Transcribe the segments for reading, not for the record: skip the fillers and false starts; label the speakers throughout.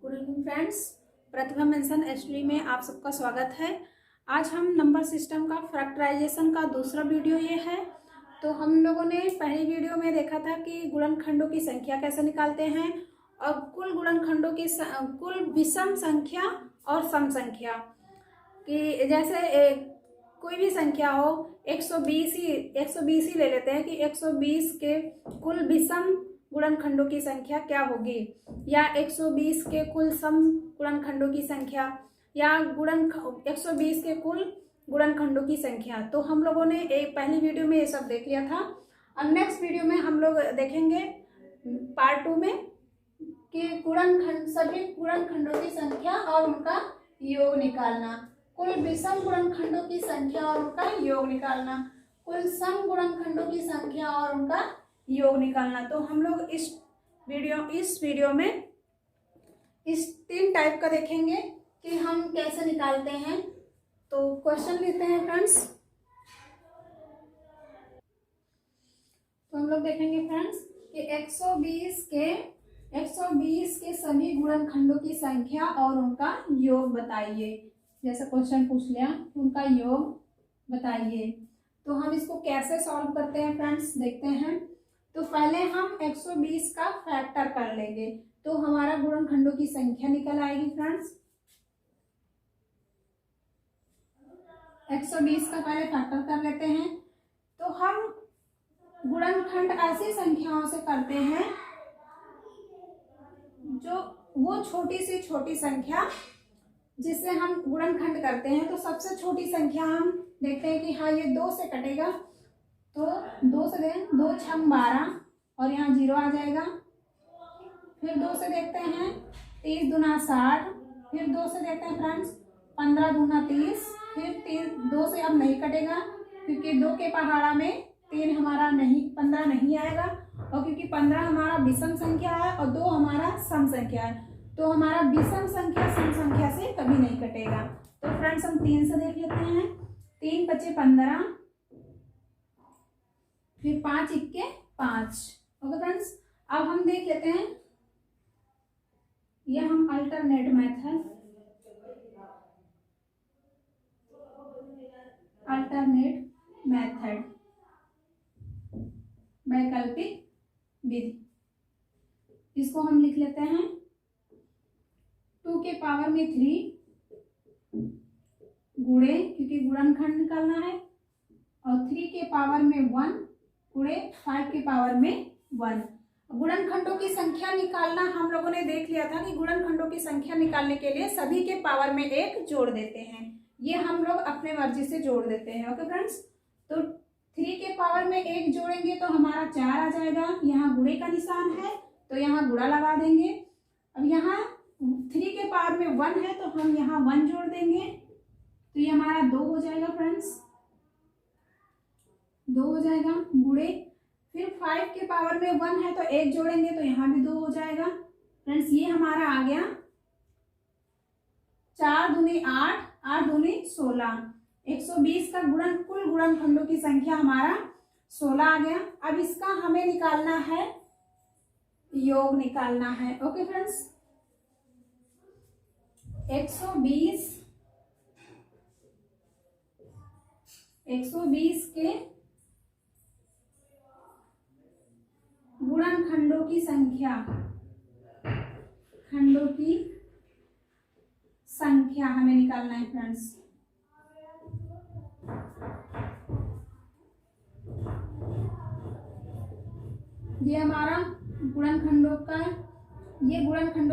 Speaker 1: Good evening friends, प्रतिभा mention HD में आप सबका स्वागत है। आज हम नंबर सिस्टम का फैक्टराइजेशन का दूसरा वीडियो ये है। तो हम लोगों ने पहली वीडियो में देखा था कि गुणनखंडों की संख्या कैसे निकालते हैं और कुल गुणनखंडों की कुल विषम संख्या और सम संख्या कि जैसे कोई भी संख्या हो 120 ही ले लेते हैं कि 120 के कुल विषम गुणनखंडों की संख्या क्या होगी, या 120 के कुल सम गुणनखंडों की संख्या, या 120 के कुल गुणनखंडों की संख्या। तो हम लोगों ने एक पहली वीडियो में ये सब देख लिया था। और नेक्स्ट वीडियो में हम लोग देखेंगे पार्ट 2 में कि सभी गुणनखंडों की संख्या और उनका योग निकालना, कुल विषम गुणनखंडों की संख्या और उनका योग निकालना, कुल सम गुणनखंडों की संख्या और उनका योग निकालना। तो हम लोग इस वीडियो में इस 3 टाइप का देखेंगे कि हम कैसे निकालते हैं। तो क्वेश्चन लेते हैं फ्रेंड्स। तो हम लोग देखेंगे फ्रेंड्स कि 120 के सभी गुणनखंडों की संख्या और उनका योग बताइए। जैसे क्वेश्चन पूछ लिया, उनका योग बताइए। तो हम इसको कैसे सॉल्व करते हैं फ्रेंड्स, देखते हैं। तो पहले हम 120 का फैक्टर कर लेंगे तो हमारा गुणनखंडों की संख्या निकल आएगी फ्रेंड्स। 120 का पहले फैक्टर कर लेते हैं। तो हम गुणनखंड ऐसी संख्याओं से करते हैं जो वो छोटी से छोटी संख्या जिससे हम गुणनखंड करते हैं। तो सबसे छोटी संख्या हम देखते हैं कि हाँ ये 2 से कटेगा, तो 2 से दें 2 छम 12 और यहाँ 0 आ जाएगा। फिर 2 से देखते हैं 30 दूना 60, फिर 2 से देखते हैं फ्रेंड्स 15 दूना 30, फिर 2 से अब नहीं कटेगा क्योंकि 2 के पहाड़ा में 3 हमारा नहीं 15 नहीं आएगा, और क्योंकि 15 हमारा विषम संख्या है और 2 हमारा सम संख्या है, तो हमारा विषम संख्या सम संख्या से कभी नहीं कटेगा। तो फ्रेंड्स हम 3 से देख लेते हैं। 3 × 5 = 15, फिर 5 × 5। ओके फ्रेंड्स, अब हम देख लेते हैं, यह हम अल्टरनेट मेथड वैकल्पिक विधि, इसको हम लिख लेते हैं 2 के पावर में 3 गुणे, क्योंकि गुणनखंड निकालना है, और 3 के पावर में 1 गुणे 5 के पावर में 1। गुणनखंडों की संख्या निकालना हम लोगों ने देख लिया था कि गुणनखंडों की संख्या निकालने के लिए सभी के पावर में 1 जोड़ देते हैं। ये हम लोग अपने मर्जी से जोड़ देते हैं। ओके फ्रेंड्स, तो 3 के पावर में 1 जोड़ेंगे तो हमारा 4 आ जाएगा। यहाँ गुणे का निशान है तो यहाँ गुणा लगा देंगे। अब यहाँ 3 के पावर में 1 है तो हम यहाँ 1 जोड़ देंगे, तो ये हमारा 2 हो जाएगा फ्रेंड्स, 2 हो जाएगा गुणे। फिर 5 के पावर में 1 है तो 1 जोड़ेंगे तो यहाँ भी 2 हो जाएगा फ्रेंड्स। ये हमारा आ गया 4 दूनी 8, 8 दूनी 16। 120 का कुल गुणनखंडों की संख्या हमारा 16 आ गया। अब इसका हमें निकालना है, योग निकालना है। ओके फ्रेंड्स, 120 के गुणनखंडों की संख्या हमें निकालना है फ्रेंड्स। ये हमारा गुणनखंडों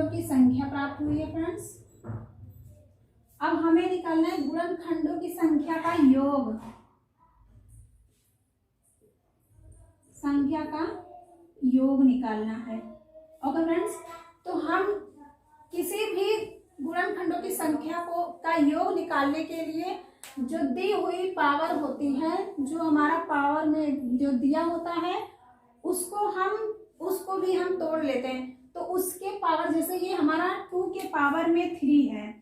Speaker 1: की संख्या प्राप्त हुई है फ्रेंड्स। अब हमें निकालना है गुणनखंडों की संख्या का योग, निकालना है। ओके फ्रेंड्स, तो हम किसी भी गुणनखंडों की संख्या का योग निकालने के लिए जो दी हुई पावर होती है, जो हमारा पावर में जो दिया होता है, उसको भी हम तोड़ लेते हैं। तो उसके पावर, जैसे ये हमारा 2 के पावर में 3 है,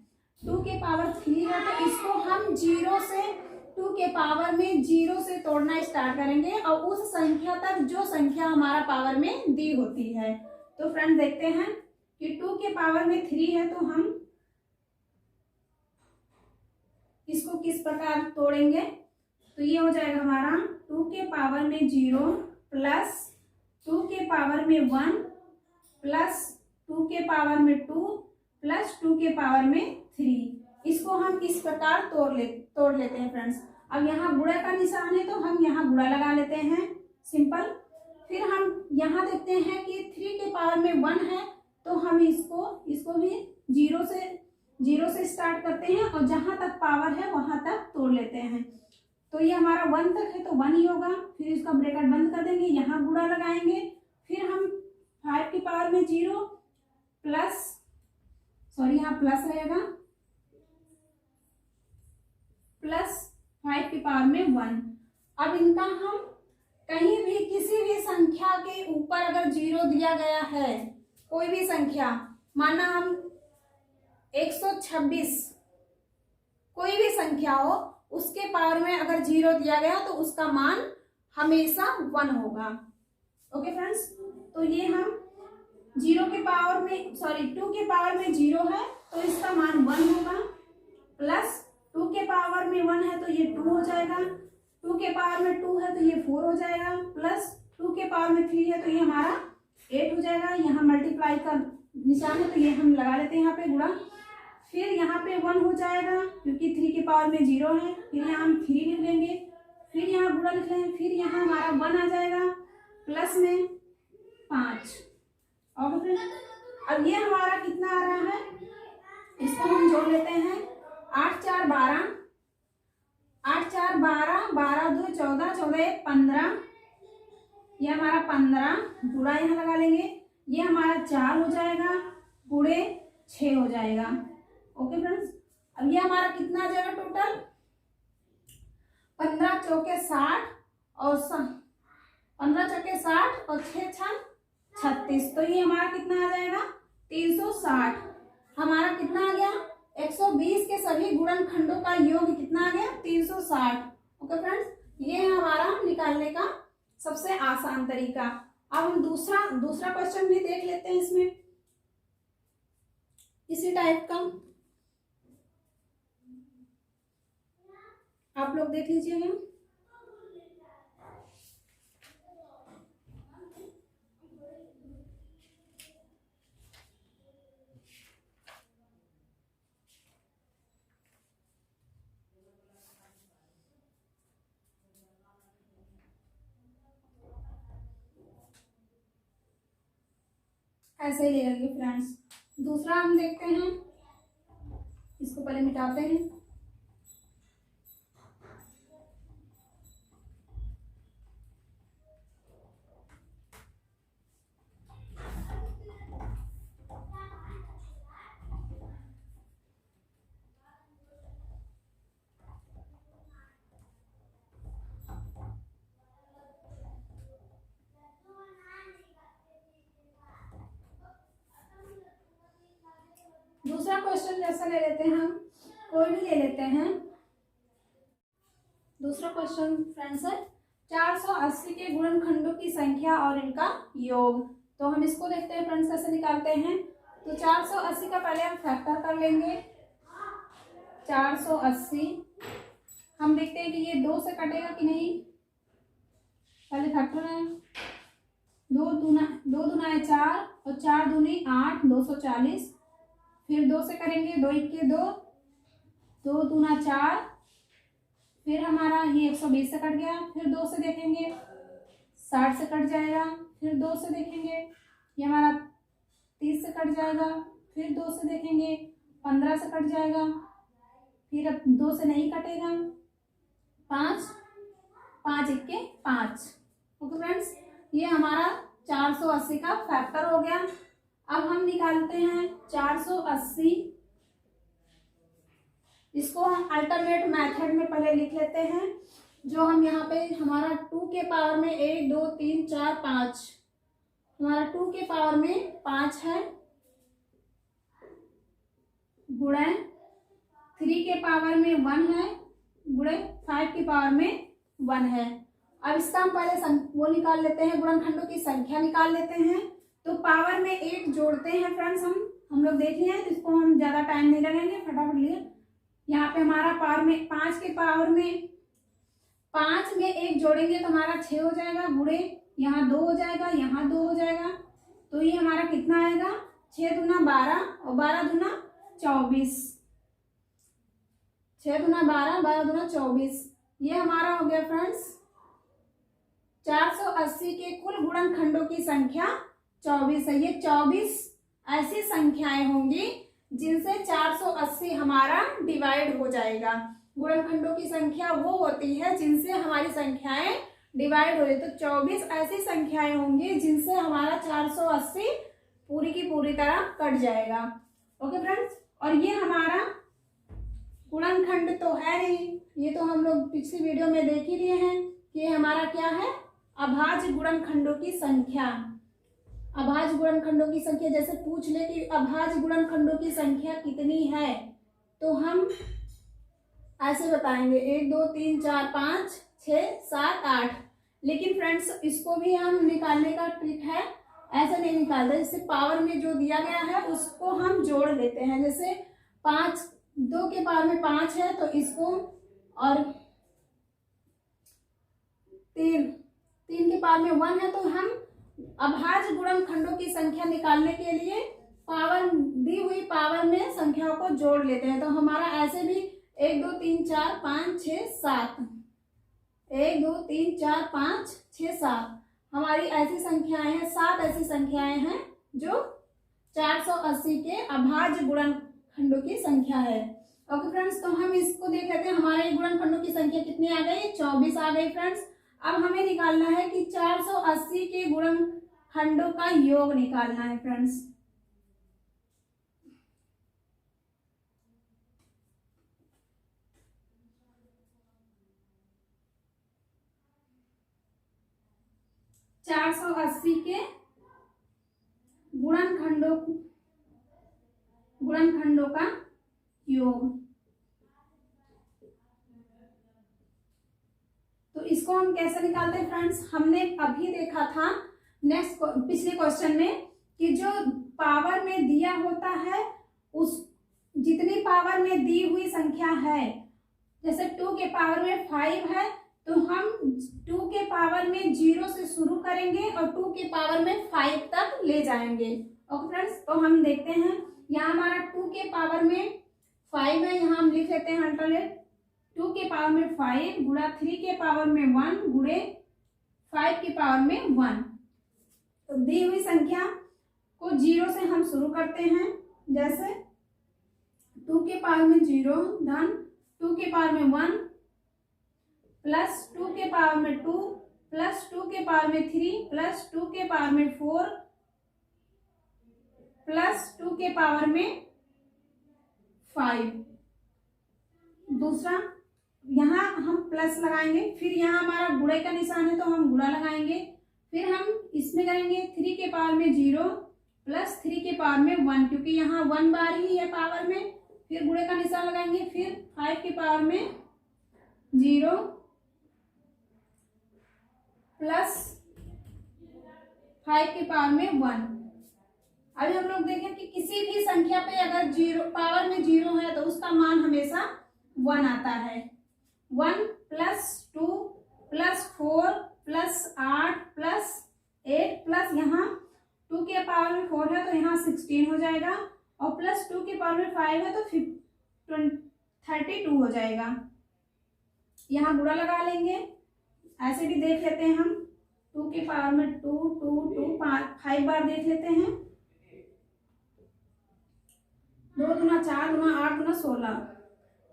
Speaker 1: 2 के पावर 3 है, तो इसको हम 0 से 2 के पावर में 0 से तोड़ना स्टार्ट करेंगे और उस संख्या तक जो संख्या हमारा पावर में दी होती है। तो फ्रेंड्स देखते हैं कि 2 के पावर में 3 है, तो हम इसको किस प्रकार तोड़ेंगे। तो ये हो जाएगा हमारा 2 के पावर में 0 प्लस 2 के पावर में 1 प्लस 2 के पावर में 2 प्लस 2 के पावर में 3। इसको हम इस प्रकार तोड़ लेते हैं फ्रेंड्स। अब यहाँ गुणा का निशान है तो हम यहाँ गुणा लगा लेते हैं, सिंपल। फिर हम यहाँ देखते हैं कि 3 के पावर में 1 है, तो हम इसको भी जीरो से स्टार्ट करते हैं और जहां तक पावर है वहां तक तोड़ लेते हैं। तो ये हमारा 1 तक है तो 1 ही होगा। फिर इसका ब्रैकेट बंद कर देंगे, यहाँ गुणा लगाएंगे। फिर हम 5 की पावर में 0 प्लस, सॉरी यहाँ प्लस रहेगा, प्लस 5 की पावर में 1। अब इनका हम कहीं भी किसी भी संख्या के ऊपर अगर 0 दिया गया है, कोई भी संख्या, माना हम 126, कोई भी संख्या हो, उसके पावर में अगर 0 दिया गया तो उसका मान हमेशा 1 होगा। ओके फ्रेंड्स, तो ये हम 2 के पावर में 0 है तो इसका मान 1 होगा, प्लस 2 के पावर में 1 है तो ये 2 हो जाएगा, 2 के पावर में 2 है तो ये 4 हो जाएगा, प्लस 2 के पावर में 3 है तो ये हमारा 8 हो जाएगा। यहाँ मल्टीप्लाई का निशान है तो ये हम लगा लेते हैं यहाँ पे गुणा। फिर यहाँ पे 1 हो जाएगा क्योंकि 3 के पावर में 0 है, फिर यहाँ हम 3 लिख लेंगे, फिर यहाँ गुणा लिख लेंगे, फिर यहाँ हमारा 1 आ जाएगा, प्लस में 5। और फिर अब ये हमारा कितना आ रहा है, इसको हम जोड़ लेते हैं। 8 4 12, 8 4 12, 12 2 14, 14 1 15, ये हमारा 15, गुणा यहाँ लगा लेंगे, ये हमारा 4 हो जाएगा, गुणे 6 हो जाएगा। ओके फ्रेंड्स, अब ये हमारा कितना आ जाएगा टोटल, 15 चौके 60 और 15 चौके 60 और 6 6 36, तो ये हमारा कितना आ जाएगा 360। हमारा कितना आ गया, 120 के सभी गुणनखंडों का योग कितना आ गया 360। ओके फ्रेंड्स, ये है हमारा निकालने का सबसे आसान तरीका। अब हम दूसरा क्वेश्चन भी देख लेते हैं, इसमें इसी टाइप का आप लोग देख लीजिएगा। ऐसे ही ले लेंगे फ्रेंड्स। दूसरा हम देखते हैं, इसको पहले मिटाते हैं। दूसरा क्वेश्चन जैसा ले लेते हैं, हम कोई भी ले लेते हैं। दूसरा क्वेश्चन फ्रेंड्स है 480 के गुणनखंडों की संख्या और इनका योग। तो हम इसको देखते हैं फ्रेंड्स कैसे निकालते हैं। तो 480 का पहले हम फैक्टर कर लेंगे। 480 हम देखते हैं कि ये 2 से कटेगा कि नहीं, पहले फैक्टर है। 2 दूना 4 और 4 दूनी 8, 240। फिर 2 से करेंगे, 2 1 2, 2 दूना 4, फिर हमारा ये 120 से कट गया। फिर 2 से देखेंगे 60 से कट जाएगा। फिर 2 से देखेंगे ये हमारा 30 से कट जाएगा। फिर 2 से देखेंगे 15 से कट जाएगा। फिर अब 2 से नहीं कटेगा, 5 5 1 5। ओके फ्रेंड्स, ये हमारा 480 का फैक्टर हो गया। अब हम निकालते हैं 480, इसको हम अल्टरनेट मेथड में पहले लिख लेते हैं। जो हम यहाँ पे हमारा 2 के पावर में 1 2 3 4 5, हमारा 2 के पावर में 5 है, गुणे 3 के पावर में 1 है, गुणे 5 के पावर में 1 है। अब इसका हम पहले वो निकाल लेते हैं, गुणनखंडों की संख्या निकाल लेते हैं। तो पावर में 8 जोड़ते हैं फ्रेंड्स, हम लोग देख लिए हैं, इसको हम ज़्यादा टाइम नहीं लगाएंगे, फटाफट लिए। यहाँ पे हमारा पावर में 5 के पावर में 5 में 1 जोड़ेंगे तो हमारा 6 हो जाएगा, गुणे यहाँ 2 हो जाएगा, यहाँ 2 हो जाएगा, तो ये हमारा कितना आएगा, 6 दूना 12 और 12 दूना 24, 6 दूना 12, 12 दूना 24, ये हमारा हो गया फ्रेंड्स 480 के कुल गुणनखंडों की संख्या 24 है। ये 24 ऐसी संख्याएं होंगी जिनसे 480 हमारा डिवाइड हो जाएगा। गुणनखंडों की संख्या वो होती है जिनसे हमारी संख्याएं डिवाइड हो जाए, तो 24 ऐसी संख्याएं होंगी जिनसे हमारा 480 पूरी की पूरी तरह कट जाएगा। ओके फ्रेंड्स, और ये हमारा गुणनखंड तो है नहीं, ये तो हम लोग पिछली वीडियो में देख ही लिए हैं कि हमारा क्या है, अभाज्य गुणनखंडों की संख्या। अभाज्य गुणनखंडों की संख्या जैसे पूछ ले कि अभाज्य गुणनखंडों की संख्या कितनी है, तो हम ऐसे बताएंगे 1 2 3 4 5 6 7 8। लेकिन फ्रेंड्स इसको भी हम निकालने का ट्रिक है, ऐसा नहीं निकालते, जैसे पावर में जो दिया गया है उसको हम जोड़ लेते हैं। जैसे 5 2 के पावर में 5 है तो इसको, और 3 के पावर में 1 है, तो हम अभाज्य गुणनखंडों की संख्या निकालने के लिए पावर दी हुई पावर में संख्याओं को जोड़ लेते हैं। तो हमारा ऐसे भी 1 2 3 4 5 6 7, 1 2 3 4 5 6 7 हमारी ऐसी संख्याएं हैं, 7 ऐसी संख्याएं हैं जो 480 के अभाज्य गुणनखंडों की संख्या है। ओके फ्रेंड्स, तो हम इसको देख लेते हैं, हमारे गुणनखंडों की संख्या कितनी आ गई, 24 आ गई फ्रेंड्स। अब हमें निकालना है कि 480 के गुणनखंडों का योग निकालना है फ्रेंड्स। के गुणनखंडों का योग, तो इसको हम कैसे निकालते हैं फ्रेंड्स, हमने अभी देखा था नेक्स्ट पिछले क्वेश्चन में कि जो पावर में दिया होता है उस जितनी पावर में दी हुई संख्या है, जैसे 2 के पावर में 5 है तो हम 2 के पावर में 0 से शुरू करेंगे और 2 के पावर में 5 तक ले जाएंगे। ओके फ्रेंड्स, तो हम देखते हैं यहाँ हमारा 2 के पावर में 5 है, यहाँ हम लिख लेते हैं अल्टरनेट 2 के पावर में 5 गुणा 3 के पावर में 1 गुणे 5 के पावर में 1। तो दी हुई संख्या को 0 से हम शुरू करते हैं, जैसे 2 के पावर में 0 धन 2 के पावर में 1 प्लस 2 के पावर में 2 प्लस 2 के पावर में 3 प्लस 2 के पावर में 4 प्लस 2 के पावर में 5। दूसरा यहाँ हम प्लस लगाएंगे, फिर यहाँ हमारा गुणे का निशान है तो हम गुणा लगाएंगे, फिर हम इसमें करेंगे 3 के पावर में 0 प्लस 3 के पावर में 1, क्योंकि यहाँ 1 बार ही है पावर में, फिर गुणे का निशान लगाएंगे, फिर 5 के पावर में 0 प्लस 5 के पावर में 1। अभी हम लोग देखें कि किसी भी संख्या पे अगर 0 पावर में 0 है तो उसका मान हमेशा 1 आता है। 1 plus 2 plus 4 plus 8 plus 8 plus यहाँ 2 के पावर में 4 है तो यहाँ 16 हो जाएगा, और प्लस 2 के पावर में 5 है तो 32 हो जाएगा। यहाँ गुणा लगा लेंगे, ऐसे भी देख लेते हैं हम 2 के पावर में 2 2 2 5 बार देख लेते हैं, 2 दूना 4 दूना 8 दूना 16,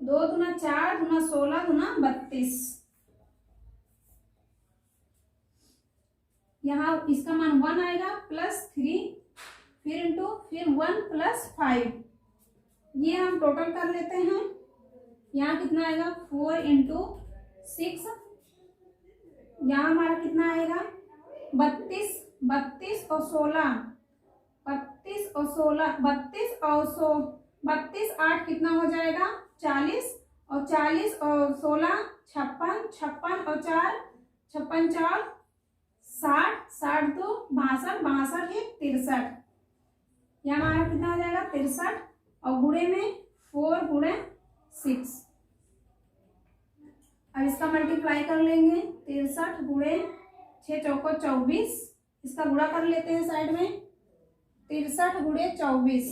Speaker 1: 2 दूना 4 दूना 16 दूना 32। यहाँ इसका मान 1 आएगा प्लस 3 फिर इंटू फिर 1 प्लस 5, ये हम टोटल कर लेते हैं। यहाँ कितना आएगा 4 इंटू 6, यहाँ हमारा कितना आएगा 32 32 और 16 32 और 16 32 और 32 8 कितना हो जाएगा 40, और 40 और 16 56 56 और 4 56 4 60, 60 2 62, 62 1 63। यहाँ हमारा कितना आ जाएगा 63 और गुणे में 4 गुणे 6। अब इसका मल्टीप्लाई कर लेंगे 63 गुणे 6 चौको 24। इसका गुणा कर लेते हैं साइड में 63 गुणे 24।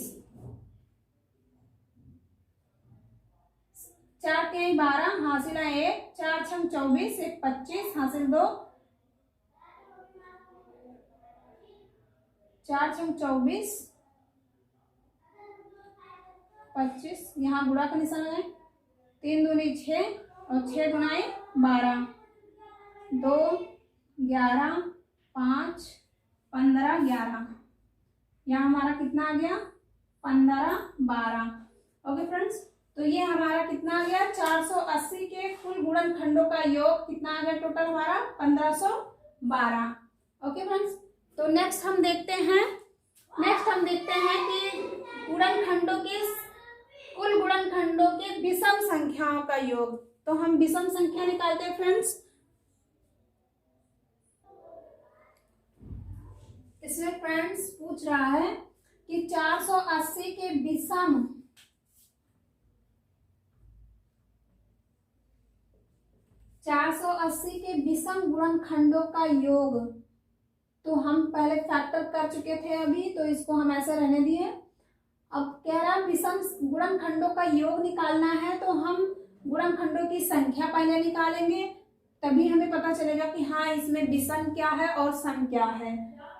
Speaker 1: 4 के 12 हासिल 1, 4 छंग 24, 1 25 हासिल 2, 4 छंग 24 25। यहाँ गुणा का निशान है 3 दूनी 6 और 6 गुणाए 12, 2 11 5 15 11। यहाँ हमारा कितना आ गया 15 12। ओके फ्रेंड्स, तो ये हमारा कितना आ गया 480 के कुल गुणनखंडों का योग कितना आ गया टोटल हमारा 1512। ओके फ्रेंड्स, तो नेक्स्ट हम देखते हैं कि गुणनखंडों के कुल गुणनखंडों के विषम संख्याओं का योग। तो हम विषम संख्या निकालते हैं फ्रेंड्स। इसमें फ्रेंड्स पूछ रहा है कि 480 के विषम 480 के विषम गुणनखंडों का योग। तो हम पहले फैक्टर कर चुके थे अभी, तो इसको हम ऐसे रहने दिए। अब कह रहा विषम गुणनखंडों का योग निकालना है, तो हम गुणनखंडों की संख्या पहले निकालेंगे, तभी हमें पता चलेगा कि हाँ इसमें विषम क्या है और सम क्या है।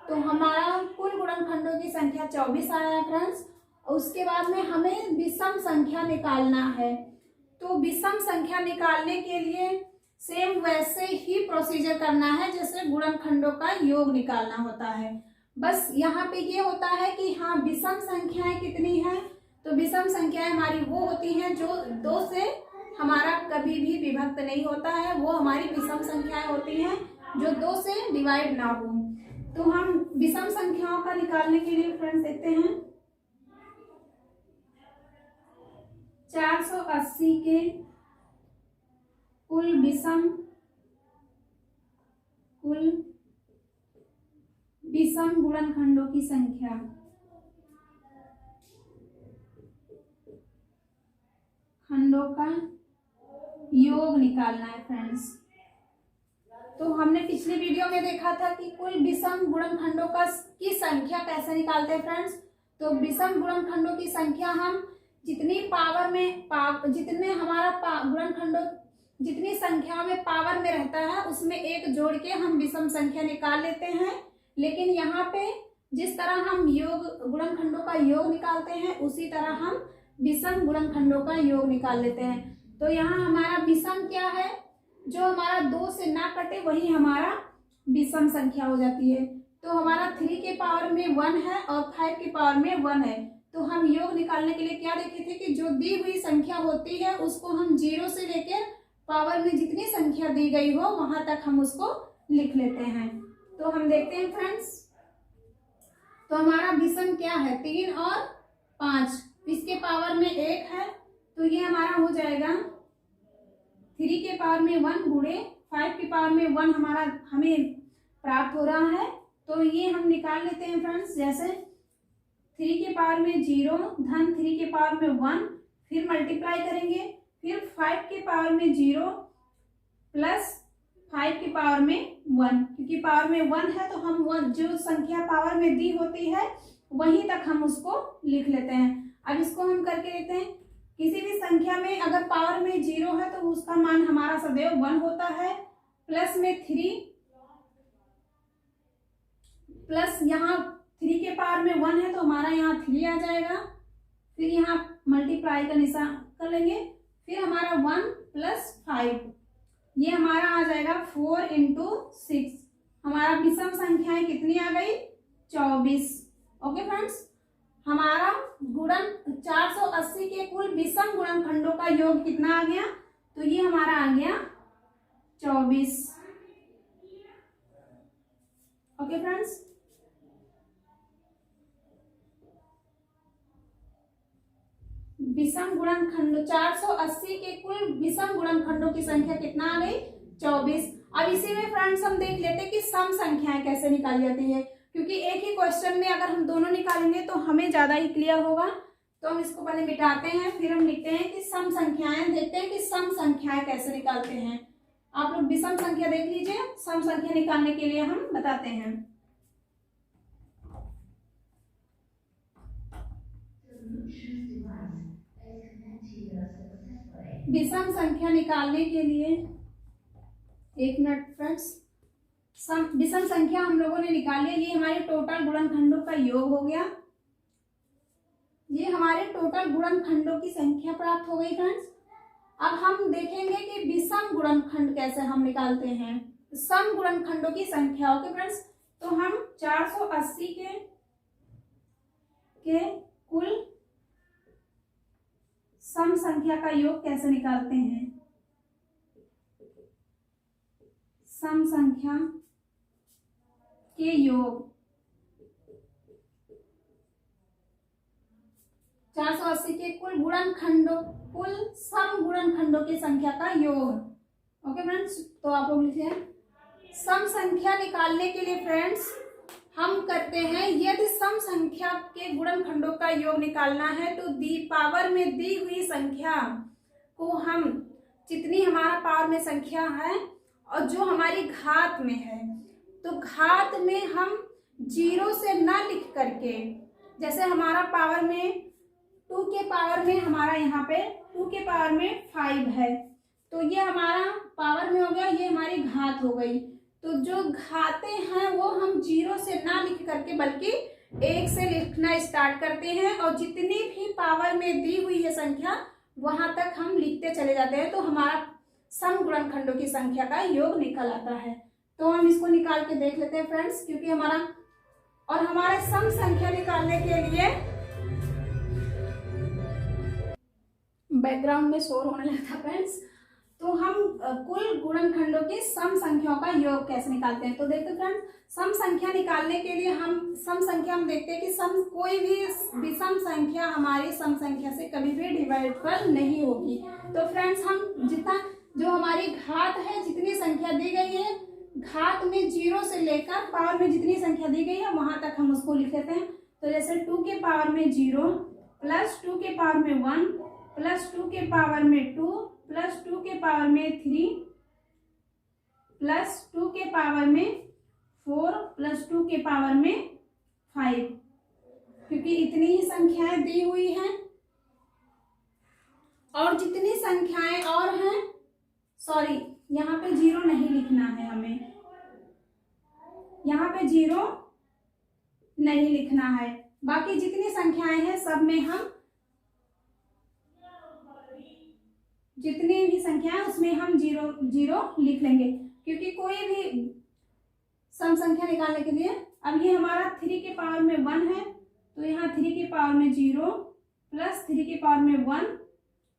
Speaker 1: तो हमारा कुल गुणनखंडों की संख्या 24 आया है फ्रेंड्स। उसके बाद में हमें विषम संख्या निकालना है। तो विषम संख्या निकालने के लिए सेम वैसे ही प्रोसीजर करना है जैसे गुणनखंडों का योग निकालना होता है। बस यहाँ पे ये होता है कि हाँ विषम संख्याएं कितनी है। तो विषम संख्याएं हमारी वो होती हैं जो 2 से हमारा कभी भी विभक्त नहीं होता है, वो हमारी विषम संख्याएं होती हैं जो 2 से डिवाइड ना हो। तो हम विषम संख्याओं का निकालने के लिए फ्रेंड्स देखते हैं 480 के कुल विषम गुणनखंडों की संख्या। खंडों का योग निकालना है फ्रेंड्स। तो हमने पिछली वीडियो में देखा था कि कुल विषम गुणनखंडों की संख्या कैसे निकालते हैं फ्रेंड्स। तो विषम गुणनखंडों की संख्या हम जितनी पावर में जितने हमारा गुणनखंडों जितनी संख्या में पावर में रहता है उसमें 1 जोड़ के हम विषम संख्या निकाल लेते हैं। लेकिन यहाँ पे जिस तरह हम गुणनखंडों का योग निकालते हैं उसी तरह हम विषम गुणनखंडों का योग निकाल लेते हैं। तो यहाँ हमारा विषम क्या है, जो हमारा 2 से ना कटे वही हमारा विषम संख्या हो जाती है। तो हमारा 3 के पावर में 1 है और 5 के पावर में 1 है। तो हम योग निकालने के लिए क्या देखे थे कि जो दी हुई संख्या होती है उसको हम 0 से लेकर पावर में जितनी संख्या दी गई हो वहां तक हम उसको लिख लेते हैं। तो हम देखते हैं फ्रेंड्स, तो हमारा विषम क्या है 3 और 5, इसके पावर में 1 है। तो ये हमारा हो जाएगा 3 के पावर में 1 गुणे 5 के पावर में 1 हमें प्राप्त हो रहा है। तो ये हम निकाल लेते हैं फ्रेंड्स। जैसे 3 के पावर में 0 धन 3 के पावर में 1, फिर मल्टीप्लाई करेंगे, फिर 5 के पावर में 0 प्लस 5 के पावर में 1, क्योंकि पावर में 1 है तो हम जो संख्या पावर में दी होती है वहीं तक हम उसको लिख लेते हैं। अब इसको हम करके देखते हैं। किसी भी संख्या में अगर पावर में 0 है तो उसका मान हमारा सदैव 1 होता है। प्लस में 3 प्लस यहाँ 3 के पावर में 1 है तो हमारा यहाँ 3 आ जाएगा। फिर यहाँ मल्टीप्लाई का निशान कर लेंगे, फिर हमारा 1 प्लस 5, ये हमारा आ जाएगा 4 × 6। हमारा विषम संख्याएं कितनी आ गई 24। ओके फ्रेंड्स, हमारा गुणन 480 के कुल विषम गुणनखंडों का योग कितना आ गया, तो ये हमारा आ गया 24। ओके फ्रेंड्स, विषम गुणनखंड 480 के कुल विषम गुणनखंडों की संख्या कितना आ गई 24। अब इसी में फ्रेंड्स हम देख लेते हैं कि सम संख्याएं कैसे निकाली जाती है, क्योंकि एक ही क्वेश्चन में अगर हम दोनों निकालेंगे तो हमें ज्यादा ही क्लियर होगा। तो हम इसको पहले मिटाते हैं, फिर हम लिखते हैं कि सम संख्याएं, देखते हैं कि सम संख्याएं कैसे निकालते हैं। आप लोग विषम संख्या देख लीजिए, सम संख्या निकालने के लिए हम बताते हैं। विषम संख्या निकालने के लिए, एक मिनट फ्रेंड्स, विषम संख्या हम लोगों ने निकाली है। ये हमारे टोटल गुणनखंडों का योग हो गया, ये हमारे टोटल गुणनखंडों की संख्या प्राप्त हो गई फ्रेंड्स। अब हम देखेंगे कि विषम गुणनखंड कैसे हम निकालते हैं, सम गुणनखंडों की संख्या। ओके फ्रेंड्स, तो हम 480 के कुल सम संख्या का योग कैसे निकालते हैं। सम संख्या के योग 480 के कुल गुणनखंडों, कुल सम गुणनखंडों की संख्या का योग। ओके फ्रेंड्स, तो आप लोग लिखिए, सम संख्या निकालने के लिए फ्रेंड्स हम करते हैं, यदि सम संख्या के गुणनखंडों का योग निकालना है तो पावर में दी हुई संख्या को हम, जितनी हमारा पावर में संख्या है और जो हमारी घात में है, तो घात में हम 0 से ना लिख करके, जैसे हमारा पावर में 2 के पावर में, हमारा यहाँ पे 2 के पावर में 5 है, तो ये हमारा पावर में हो गया, ये हमारी घात हो गई। तो जो घातें हैं वो हम 0 से ना लिख करके बल्कि 1 से लिखना स्टार्ट करते हैं, और जितनी भी पावर में दी हुई है संख्या वहां तक हम लिखते चले जाते हैं, तो हमारा सम गुणनखंडों की संख्या का योग निकल आता है। तो हम इसको निकाल के देख लेते हैं फ्रेंड्स, क्योंकि हमारे सम संख्या निकालने के लिए बैकग्राउंड में शोर होने लगता है फ्रेंड्स। तो हम कुल गुणनखंडों की सम संख्याओं का योग कैसे निकालते हैं, तो देखते फ्रेंड्स, सम संख्या निकालने के लिए हम देखते हैं कि कोई भी विषम संख्या हमारी सम संख्या से कभी भी डिवाइडेबल नहीं होगी। तो फ्रेंड्स, हम जितना, जो हमारी घात है, जितनी संख्या दी गई है, घात में 0 से लेकर पावर में जितनी संख्या दी गई है वहां तक हम उसको लिख लेते हैं। तो जैसे 2 के पावर में 0 प्लस 2 के पावर में 1 प्लस 2 के पावर में 2 प्लस 2 के पावर में 3 प्लस 2 के पावर में 4 प्लस 2 के पावर में 5, क्योंकि इतनी ही संख्याएं दी हुई हैं, और जितनी संख्याएं और हैं, सॉरी यहाँ पे 0 नहीं लिखना है हमें, यहाँ पे 0 नहीं लिखना है, बाकी जितनी संख्याएं हैं सब में हम, जितनी भी संख्या है उसमें हम 0 लिख लेंगे, क्योंकि कोई भी सम संख्या निकालने के लिए, अब ये हमारा 3 के पावर में 1 है, तो यहाँ 3 के पावर में 0 प्लस 3 के पावर में 1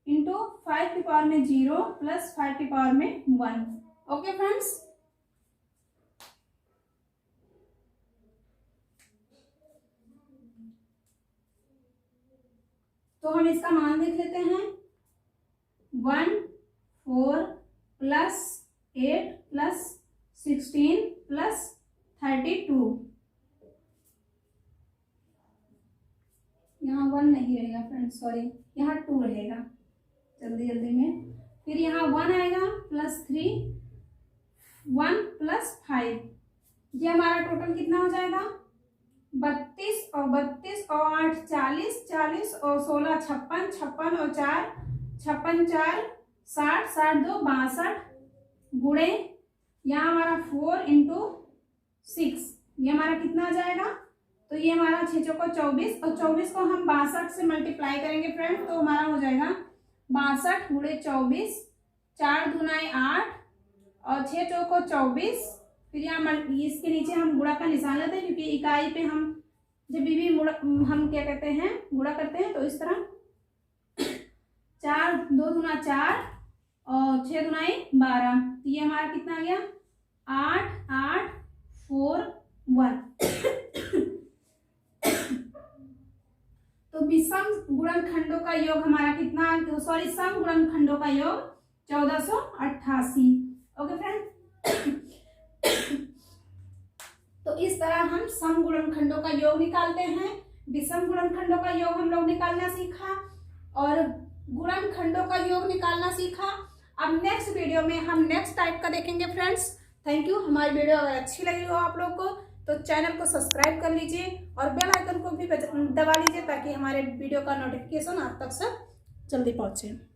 Speaker 1: इंटू 5 के पावर में 0 प्लस 5 के पावर में 1। ओके फ्रेंड्स, तो हम इसका मान देख लेते हैं। 1 4 प्लस 8 प्लस 16 प्लस 32, यहाँ 1 नहीं रहेगा फ्रेंड्स, सॉरी यहाँ 2 रहेगा, जल्दी में। फिर यहाँ 1 आएगा प्लस 3, 1 प्लस 5, ये हमारा टोटल कितना हो जाएगा, 32 और 32 और 8 40, 40 और 16 56, 56 और 4 56, 4 60, 60 2 62, गुणे यहाँ हमारा 4 इंटू 6, ये हमारा कितना आ जाएगा, तो ये हमारा 6 चौको 24, और 24 को हम 62 से मल्टीप्लाई करेंगे फ्रेंड, तो हमारा हो जाएगा 62 गुणे 24, 4 दूनाए 8 और 6 चौको 24। फिर यहाँ इसके नीचे हम गुणा का निशान लेते हैं, क्योंकि इकाई पे हम जब भी हम क्या करते हैं, गुणा करते हैं, तो इस तरह 4 2 दूना 4 और 6 दूनाए 12, तो ये हमारा कितना आ गया, 8 8 4 1। तो विषम गुणनखंडों का योग हमारा कितना, सॉरी सम गुणनखंडों का योग 1488। ओके फ्रेंड, तो इस तरह हम सम गुणनखंडों का योग निकालते हैं। विषम गुणनखंडों का योग हम लोग निकालना सीखा और गुणनखंडों का योग निकालना सीखा। अब नेक्स्ट वीडियो में हम नेक्स्ट टाइप का देखेंगे फ्रेंड्स। Thank you. हमारी वीडियो अगर अच्छी लगी हो आप लोग को तो चैनल को सब्सक्राइब कर लीजिए और बेल आइकन को भी दबा लीजिए ताकि हमारे वीडियो का नोटिफिकेशन आप तक सब जल्दी पहुंचे।